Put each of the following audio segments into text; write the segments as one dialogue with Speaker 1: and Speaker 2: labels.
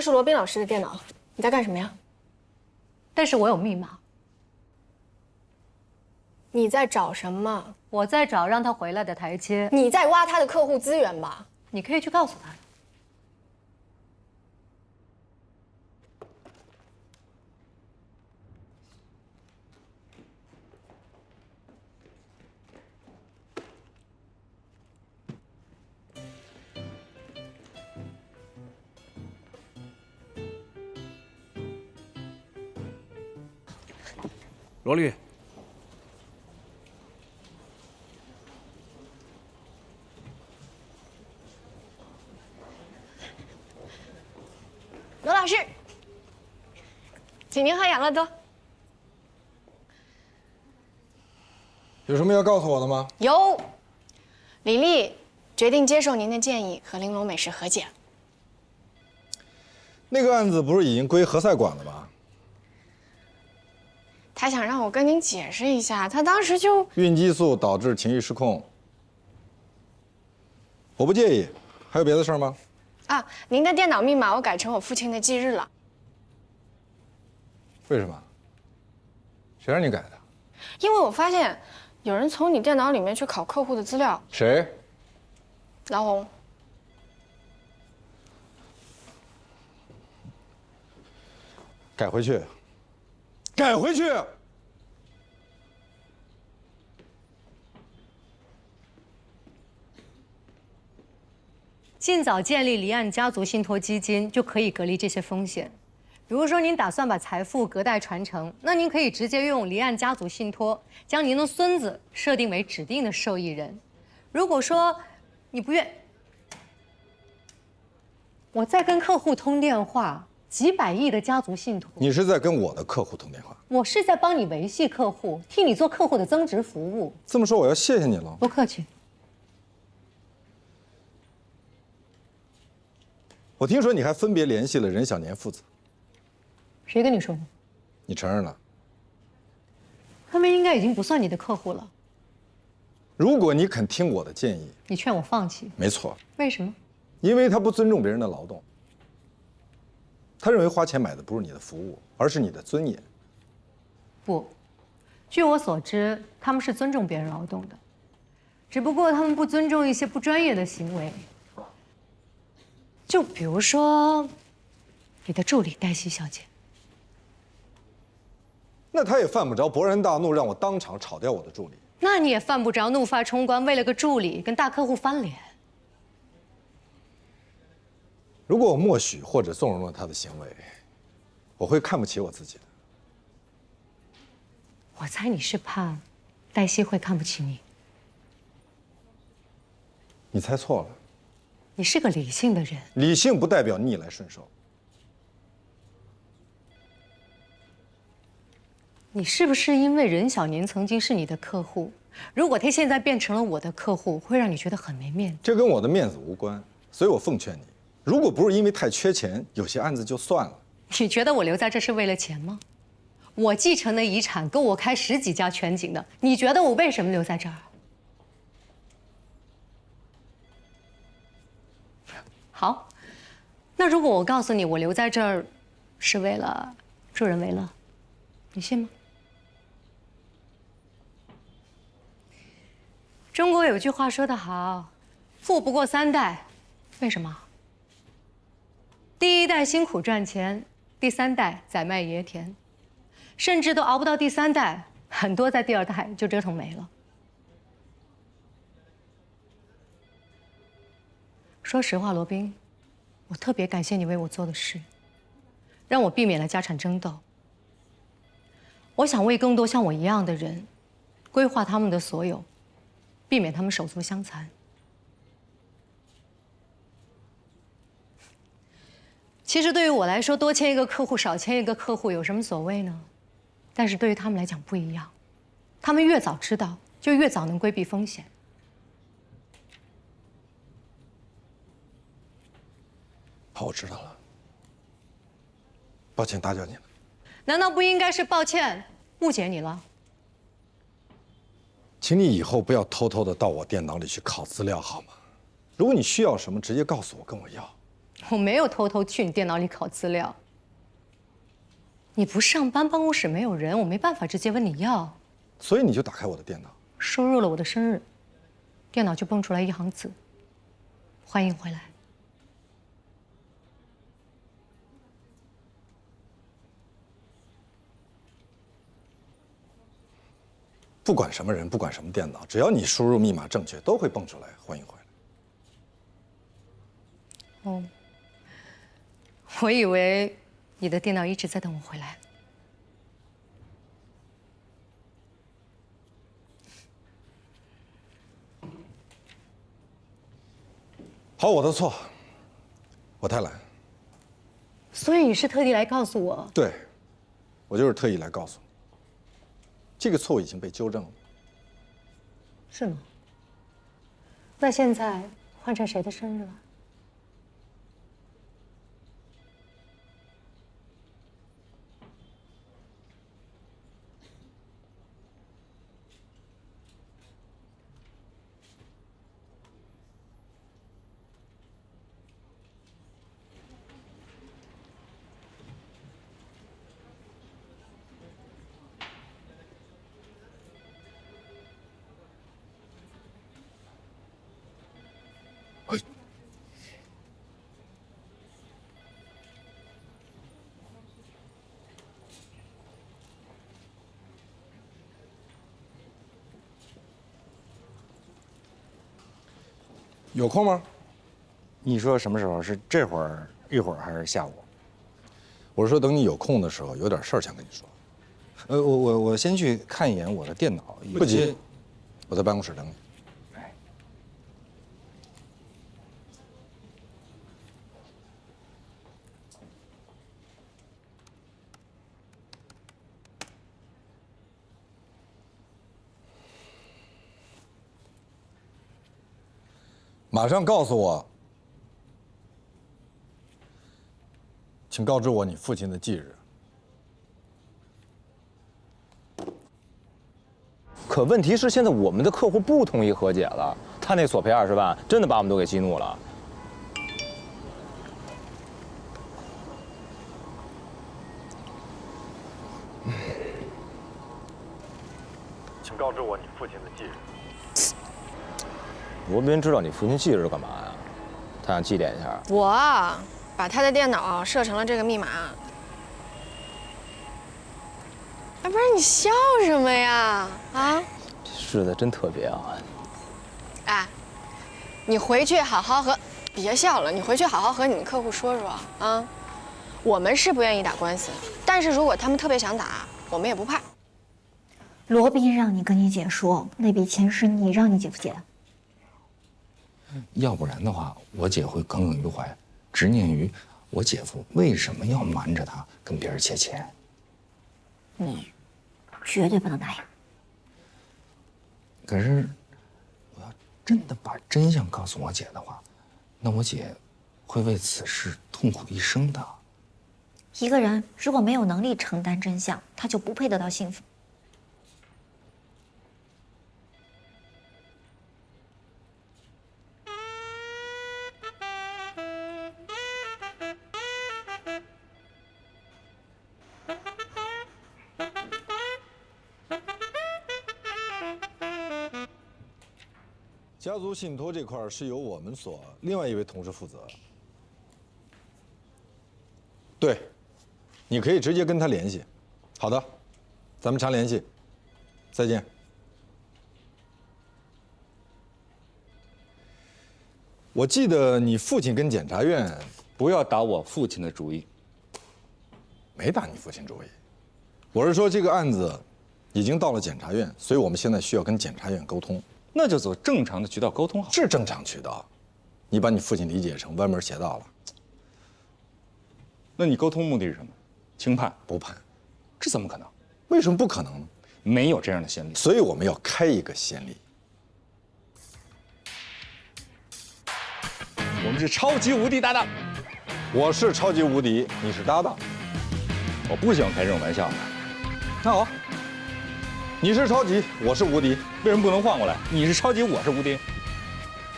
Speaker 1: 是罗宾老师的电脑，你在干什么呀？
Speaker 2: 但是我有密码。
Speaker 1: 你在找什么？
Speaker 2: 我在找让他回来的台阶。
Speaker 1: 你在挖他的客户资源吧？
Speaker 2: 你可以去告诉他。
Speaker 3: 罗律，
Speaker 1: 罗老师，请您喝养乐多。
Speaker 4: 有什么要告诉我的吗？
Speaker 1: 有，李丽决定接受您的建议，和玲珑美食和解。
Speaker 4: 那个案子不是已经归何塞管了吗？
Speaker 1: 他想让我跟您解释一下，他当时就
Speaker 4: 孕激素导致情绪失控，我不介意。还有别的事儿吗？
Speaker 1: 啊，您的电脑密码我改成我父亲的忌日了。
Speaker 4: 为什么？谁让你改的？
Speaker 1: 因为我发现有人从你电脑里面去拷客户的资料。
Speaker 4: 谁？
Speaker 1: 老洪。
Speaker 4: 改回去。改回去！
Speaker 2: 尽早建立离岸家族信托基金，就可以隔离这些风险。比如说，您打算把财富隔代传承，那您可以直接用离岸家族信托，将您的孙子设定为指定的受益人。如果说你不愿，我在跟客户通电话。几百亿的家族信托，
Speaker 4: 你是在跟我的客户通电话？
Speaker 2: 我是在帮你维系客户，替你做客户的增值服务。
Speaker 4: 这么说，我要谢谢你了。
Speaker 2: 不客气。
Speaker 4: 我听说你还分别联系了任小年父子。
Speaker 2: 谁跟你说的？
Speaker 4: 你承认了？
Speaker 2: 他们应该已经不算你的客户了。
Speaker 4: 如果你肯听我的建议，
Speaker 2: 你劝我放弃。
Speaker 4: 没错。
Speaker 2: 为什么？
Speaker 4: 因为他不尊重别人的劳动。他认为花钱买的不是你的服务，而是你的尊严。
Speaker 2: 不，据我所知，他们是尊重别人劳动的，只不过他们不尊重一些不专业的行为。就比如说，你的助理黛西小姐。
Speaker 4: 那他也犯不着勃然大怒，让我当场炒掉我的助理。
Speaker 2: 那你也犯不着怒发冲冠，为了个助理跟大客户翻脸。
Speaker 4: 如果我默许或者纵容了他的行为，我会看不起我自己的。
Speaker 2: 我猜你是怕黛西会看不起你。
Speaker 4: 你猜错了。
Speaker 2: 你是个理性的人。
Speaker 4: 理性不代表逆来顺受。
Speaker 2: 你是不是因为任小年曾经是你的客户？如果他现在变成了我的客户，会让你觉得很没面子。
Speaker 4: 这跟我的面子无关，所以我奉劝你。如果不是因为太缺钱，有些案子就算了。
Speaker 2: 你觉得我留在这是为了钱吗？我继承的遗产够我开10几家全景的，你觉得我为什么留在这儿？好，那如果我告诉你我留在这儿是为了助人为乐，你信吗？中国有句话说得好，富不过3代，为什么？第1代辛苦赚钱，第3代宰卖爷田，甚至都熬不到第3代，很多在第2代就折腾没了。说实话，罗宾，我特别感谢你为我做的事，让我避免了家产争斗。我想为更多像我一样的人，规划他们的所有，避免他们手足相残。其实对于我来说，多签一个客户，少签一个客户有什么所谓呢？但是对于他们来讲不一样，他们越早知道，就越早能规避风险。
Speaker 4: 好，我知道了。抱歉打搅你了。
Speaker 2: 难道不应该是抱歉误解你了？
Speaker 4: 请你以后不要偷偷的到我电脑里去拷资料好吗？如果你需要什么，直接告诉我，跟我要。
Speaker 2: 我没有偷偷去你电脑里拷资料。你不上班，办公室没有人，我没办法直接问你要。
Speaker 4: 所以你就打开我的电脑，
Speaker 2: 输入了我的生日，电脑就蹦出来一行字：欢迎回来。
Speaker 4: 不管什么人，不管什么电脑，只要你输入密码正确，都会蹦出来欢迎回来。
Speaker 2: 哦，我以为你的电脑一直在等我回来。
Speaker 4: 好，我的错，我太懒。
Speaker 2: 所以你是特地来告诉我？
Speaker 4: 对，我就是特意来告诉你，这个错误已经被纠正了。
Speaker 2: 是吗？那现在换成谁的生日了？
Speaker 4: 有空吗？
Speaker 3: 你说什么时候？是这会儿、一会儿还是下午？
Speaker 4: 我是说等你有空的时候，有点事儿想跟你说。
Speaker 3: 我先去看一眼我的电脑。
Speaker 4: 不急，我在办公室等你。马上告诉我，请告知我你父亲的忌日。
Speaker 3: 可问题是，现在我们的客户不同意和解了，他那索赔20万，真的把我们都给激怒了。
Speaker 4: 请告知我你父亲的忌日。
Speaker 3: 罗宾知道你父亲忌日干嘛呀？他想祭奠一下。
Speaker 1: 我把他的电脑设成了这个密码。哎，不是你笑什么呀？啊？
Speaker 3: 这日子真特别啊！
Speaker 1: 哎，你回去好好和，别笑了，你回去好好和你们客户说说啊。我们是不愿意打官司，但是如果他们特别想打，我们也不怕。
Speaker 5: 罗宾让你跟你姐说，那笔钱是你让你姐夫借的。
Speaker 6: 要不然的话，我姐会耿耿于怀，执念于我姐夫为什么要瞒着她跟别人借钱。
Speaker 5: 你绝对不能答应。
Speaker 6: 可是，我要真的把真相告诉我姐的话，那我姐会为此事痛苦一生的。
Speaker 5: 一个人如果没有能力承担真相，他就不配得到幸福。
Speaker 4: 家族信托这块是由我们所另外一位同事负责。对，你可以直接跟他联系。好的，咱们常联系。再见。我记得你父亲跟检察院
Speaker 6: 不要打我父亲的主意。
Speaker 4: 没打你父亲主意，我是说这个案子已经到了检察院，所以我们现在需要跟检察院沟通。
Speaker 6: 那就走正常的渠道沟通好。
Speaker 4: 是正常渠道，你把你父亲理解成歪门邪道了。
Speaker 6: 那你沟通目的是什么？轻判？
Speaker 4: 不判，
Speaker 6: 这怎么可能？
Speaker 4: 为什么不可能呢？
Speaker 6: 没有这样的先例。
Speaker 4: 所以我们要开一个先例。
Speaker 6: 我们是超级无敌搭档。
Speaker 4: 我是超级无敌，你是搭档。
Speaker 6: 我不喜欢开这种玩笑。
Speaker 4: 那好，你是超级，我是无敌，
Speaker 6: 为什么不能换过来？你是超级，我是无敌。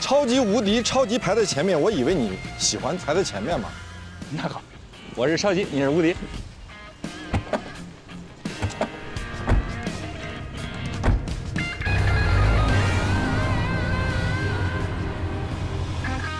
Speaker 4: 超级无敌，超级排在前面，我以为你喜欢排在前面嘛。
Speaker 3: 那好，我是超级，你是无敌。